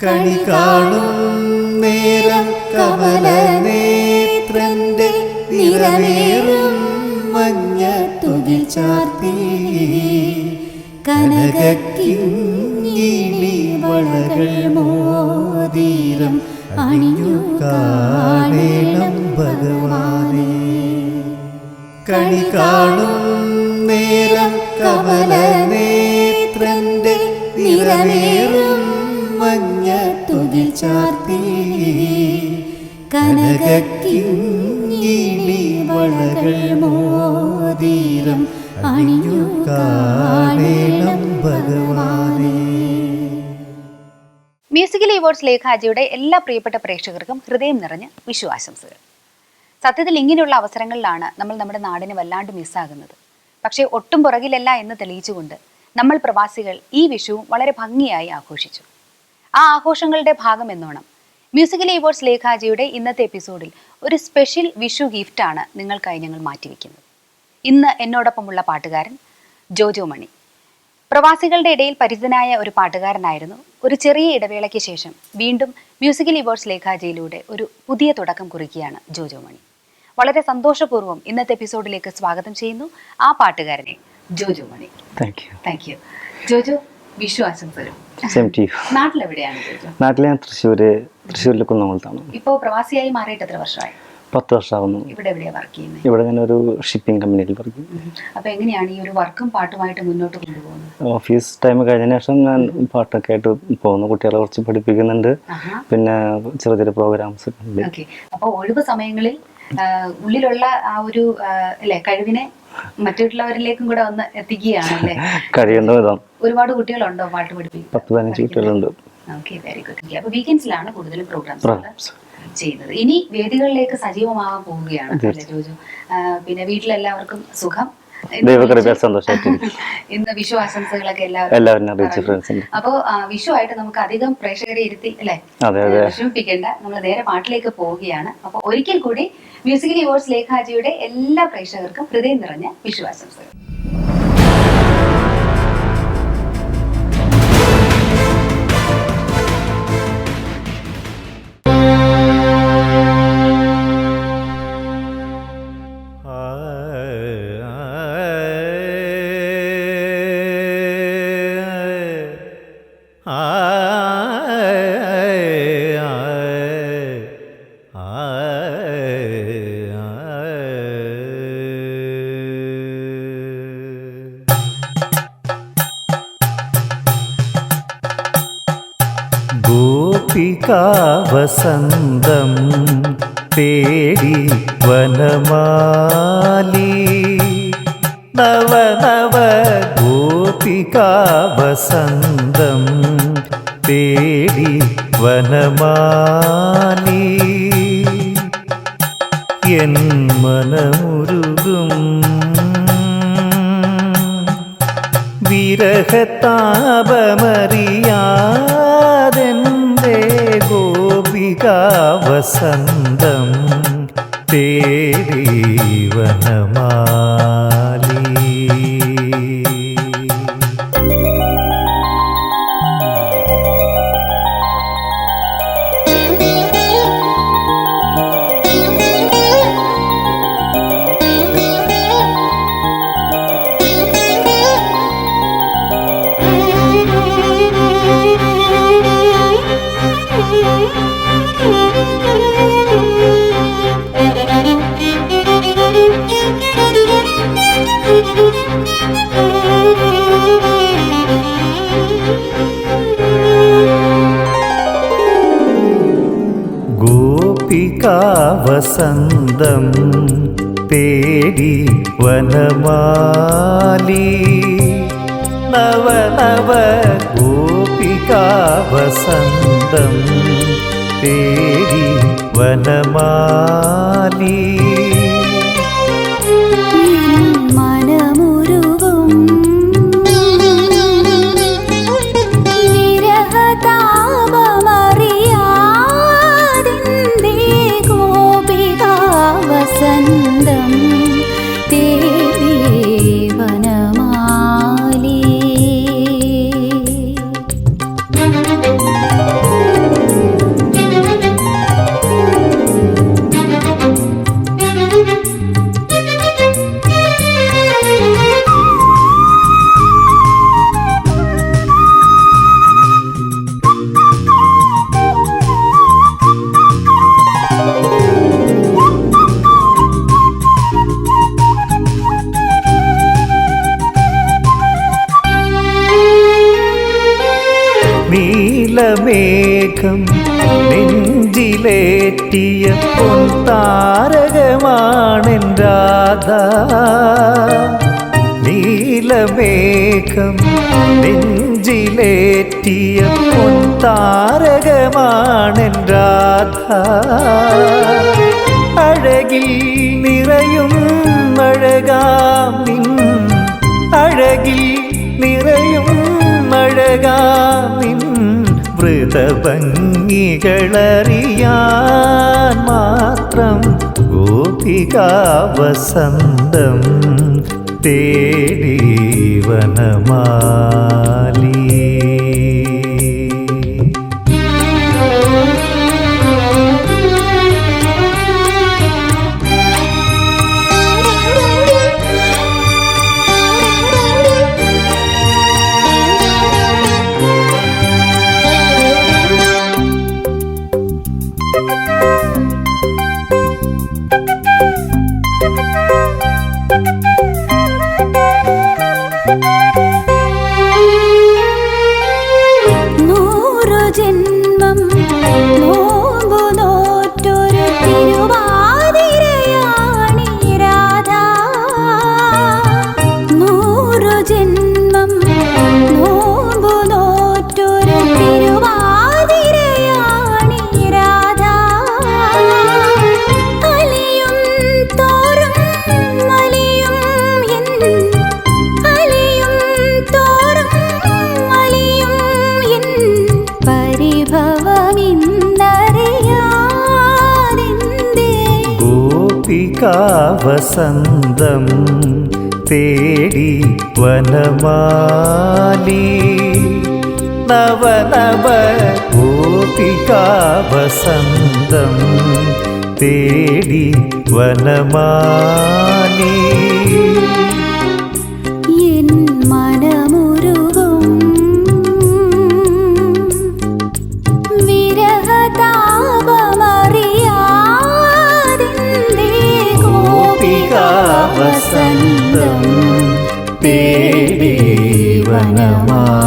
കണി കാണും നേരം കമലനേത്രന്റെ നിറമേറും മഞ്ഞ തുകിൽ ചാർത്തി കനകക്കിങ്ങിണി വളകൾ മോതിരം അണിഞ്ഞു കാണേണം ഭഗവാനെ. കണി കാണും നേരം കമലനേത്രന്റെ നിറമേറും മഞ്ഞ തുകിൽ ചാർത്തി കനകക്കിങ്ങിണി വളകൾ മോതിരം അണിഞ്ഞു കാണേണം ഭഗവാനെ. മ്യൂസിക്കൽ അവാർഡ്സ് ലേഖാജിയുടെ എല്ലാ പ്രിയപ്പെട്ട പ്രേക്ഷകർക്കും ഹൃദയം നിറഞ്ഞ വിഷു ആശംസകൾ. സത്യത്തിൽ ഇങ്ങനെയുള്ള അവസരങ്ങളിലാണ് നമ്മൾ നമ്മുടെ നാടിനെ വല്ലാണ്ട് മിസ്സാകുന്നത്. പക്ഷേ ഒട്ടും പുറകിലല്ല എന്ന് തെളിയിച്ചുകൊണ്ട് നമ്മൾ പ്രവാസികൾ ഈ വിഷുവും വളരെ ഭംഗിയായി ആഘോഷിച്ചു. ആ ആഘോഷങ്ങളുടെ ഭാഗം എന്നോണം മ്യൂസിക്കൽ അവാർഡ്സ് ലേഖാജിയുടെ ഇന്നത്തെ എപ്പിസോഡിൽ ഒരു സ്പെഷ്യൽ വിഷു ഗിഫ്റ്റാണ് നിങ്ങൾക്കായി ഞങ്ങൾ മാറ്റിവെക്കുന്നത്. ഇന്ന് എന്നോടൊപ്പമുള്ള പാട്ടുകാരൻ ജോജോ മണി. പ്രവാസികളുടെ ഇടയിൽ പരിചിതനായ ഒരു പാട്ടുകാരനായിരുന്നു. ഒരു ചെറിയ ഇടവേളയ്ക്ക് ശേഷം വീണ്ടും മ്യൂസിക്കൽ അവാർഡ്സ് ലേഖാജിയിലൂടെ ഒരു പുതിയ തുടക്കം കുറിക്കുകയാണ് ജോജോ മണി. വളരെ സന്തോഷപൂർവ്വം ഇന്നത്തെ എപ്പിസോഡിലേക്ക് സ്വാഗതം ചെയ്യുന്നു ആ പാട്ടുകാരനെ, ജോജോ മണി. Thank you Jojo. വിഷു ആശംസകൾ. നാട്ടിലെവിടെയാണ് ജോജോ? നാട്ടിലെ തൃശ്ശൂരിലെ കുന്നംകുളത്താണ്. ഇപ്പോൾ പ്രവാസിയായി മാറിയിട്ട് എത്ര വർഷമായി? 10 വർഷമാകുന്നു. ഇവിടെ എവിടെയാ വർക്ക് ചെയ്യുന്നത്? ഇവിടെ ഞാനൊരു ഷിപ്പിംഗ് കമ്പനിയിൽ വർക്ക് ചെയ്യും. അപ്പൊ എങ്ങനെയാണ് ഈ ഒരു വർക്കും പാട്ടുമായിട്ട് മുന്നോട്ട് കൊണ്ടുപോകുന്നത്? ഓഫീസ് ടൈം കഴിഞ്ഞ ശേഷം ഞാൻ പാട്ടൊക്കെ ആയിട്ട് പോകുന്നു. കുട്ടികളെ കുറച്ച് പഠിപ്പിക്കുന്നുണ്ട്. പിന്നെ ചെറിയ ചെറിയ പ്രോഗ്രാംസ് ഉണ്ട്. അപ്പോൾ ഒഴിവ് സമയങ്ങളിൽ ഉള്ളിലുള്ള ആ ഒരു കഴിവിനെ മറ്റുള്ളവരിലേക്കും കൂടെ ഒന്ന് എത്തിക്കുകയാണല്ലേ? കഴിയുന്ന വിധം. ഒരുപാട് കുട്ടികളുണ്ടോ പാട്ട് പഠിപ്പിക്കും? 10-15 കുട്ടികളുണ്ട്. Okay, very good. അപ്പൊ വീക്കെൻഡ്സിലാണ് കൂടുതലും പ്രോഗ്രാംസ് ചെയ്യുന്നത്. ഇനി വേദികളിലേക്ക് സജീവമാകാൻ പോവുകയാണ് അല്ലേ ജോജോ? പിന്നെ വീട്ടിലെല്ലാവർക്കും സുഖം? ഇന്ന് വിഷു ആശംസകളൊക്കെ എല്ലാവരും. അപ്പോ വിഷു ആയിട്ട് നമുക്ക് അധികം പ്രേക്ഷകരെ ഇരുത്തി അല്ലെ വിഷമിപ്പിക്കേണ്ട, നമ്മൾ നേരെ പാട്ടിലേക്ക് പോവുകയാണ്. അപ്പൊ ഒരിക്കൽ കൂടി മ്യൂസിക്കൽ അവാർഡ്സ് ലേഖാജിയുടെ എല്ലാ പ്രേക്ഷകർക്കും ഹൃദയം നിറഞ്ഞ വിഷു ആശംസകൾ. വസന്തം തേടി വനമാലി നവ നവ ഗോപികാ വസന്തം തേടി വനമാലി എൻ മനമുരുകും വിരഹതാപമറിയാതെന്റെ ഗോപികാ വസന്തം തേടി വനമാലി. വസന്തം തേടി വനമാലി നവ നവ ഗോപികാ വസന്തം തേടി വനമാലി. നീലമേഘം നെഞ്ചിലേറ്റിയ പൊൻതാരകമാണെൻ രാധ. നീലമേഘം നെഞ്ചിലേറ്റിയ പൊൻതാരകമാണെൻ രാധ. അഴകിൽ നിറയും അഴകാം നിൻ, അഴകിൽ നിറയും അഴകാം നിൻ മൃതഭംഗികളറിയാൻ മാത്രം ഗോപികാ വസന്തം തേടി വനമാലി. വസന്തം തേടി വനമാലി. നവനവ ഗോപികാ വസന്തം തേടി വനമാലി. വസന്തം തേടി വനമാലി.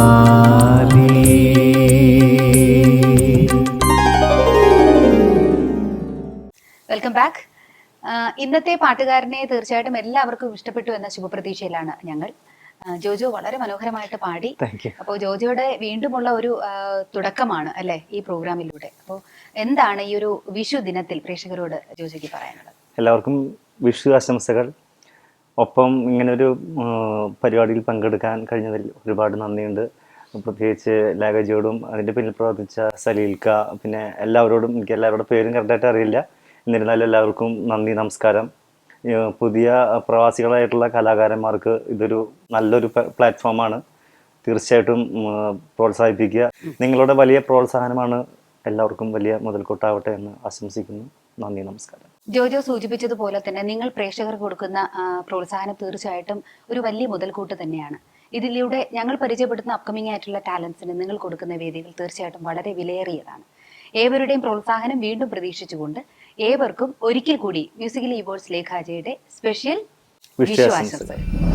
Welcome back. ഇന്നത്തെ പാട്ടുകാരനെ തീർച്ചയായിട്ടും എല്ലാവർക്കും ഇഷ്ടപ്പെട്ടു എന്ന ശുഭപ്രതീക്ഷയിലാണ് ഞങ്ങൾ. ജോജോ വളരെ മനോഹരമായിട്ട് പാടി. അപ്പോൾ ജോജോയുടെ വീണ്ടുമുള്ള ഒരു തുടക്കമാണ് അല്ലെ ഈ പ്രോഗ്രാമിലൂടെ. അപ്പോൾ എന്താണ് ഈ ഒരു വിഷു ദിനത്തിൽ പ്രേക്ഷകരോട് ജോജോയ്ക്ക് പറയാനുള്ളത്? എല്ലാവർക്കും വിഷു ആശംസകൾ. ഒപ്പം ഇങ്ങനൊരു പരിപാടിയിൽ പങ്കെടുക്കാൻ കഴിഞ്ഞതിൽ ഒരുപാട് നന്ദിയുണ്ട്. പ്രത്യേകിച്ച് ലാഗജിയോടും അതിൻ്റെ പിന്നിൽ പ്രവർത്തിച്ച സലീൽക്ക, പിന്നെ എല്ലാവരോടും, എനിക്ക് എല്ലാവരുടെ പേരും കറക്റ്റായിട്ട് അറിയില്ല, എന്നിരുന്നാലും എല്ലാവർക്കും നന്ദി, നമസ്കാരം. പുതിയ പ്രവാസികളായിട്ടുള്ള കലാകാരന്മാർക്ക് ഇതൊരു നല്ലൊരു പ്ലാറ്റ്ഫോമാണ്. തീർച്ചയായിട്ടും പ്രോത്സാഹിപ്പിക്കുക. നിങ്ങളുടെ വലിയ പ്രോത്സാഹനമാണ് എല്ലാവർക്കും വലിയ മുതൽക്കൂട്ടാവട്ടെ എന്ന് ആശംസിക്കുന്നു. നന്ദി, നമസ്കാരം. ജോജോ സൂചിപ്പിച്ചതുപോലെ തന്നെ നിങ്ങൾ പ്രേക്ഷകർക്ക് കൊടുക്കുന്ന പ്രോത്സാഹനം തീർച്ചയായിട്ടും ഒരു വലിയ മുതൽക്കൂട്ട് തന്നെയാണ്. ഇതിലൂടെ ഞങ്ങൾ പരിചയപ്പെടുത്തുന്ന അപ്കമിംഗ് ആയിട്ടുള്ള ടാലൻസിന് നിങ്ങൾ കൊടുക്കുന്ന വേദികൾ തീർച്ചയായിട്ടും വളരെ വിലയേറിയതാണ്. ഏവരുടെയും പ്രോത്സാഹനം വീണ്ടും പ്രതീക്ഷിച്ചുകൊണ്ട് ഏവർക്കും ഒരിക്കൽ കൂടി മ്യൂസിക്കലി ഇവോൾസ് ലേഖാജയുടെ സ്പെഷ്യൽ വിഷു ആശംസകൾ.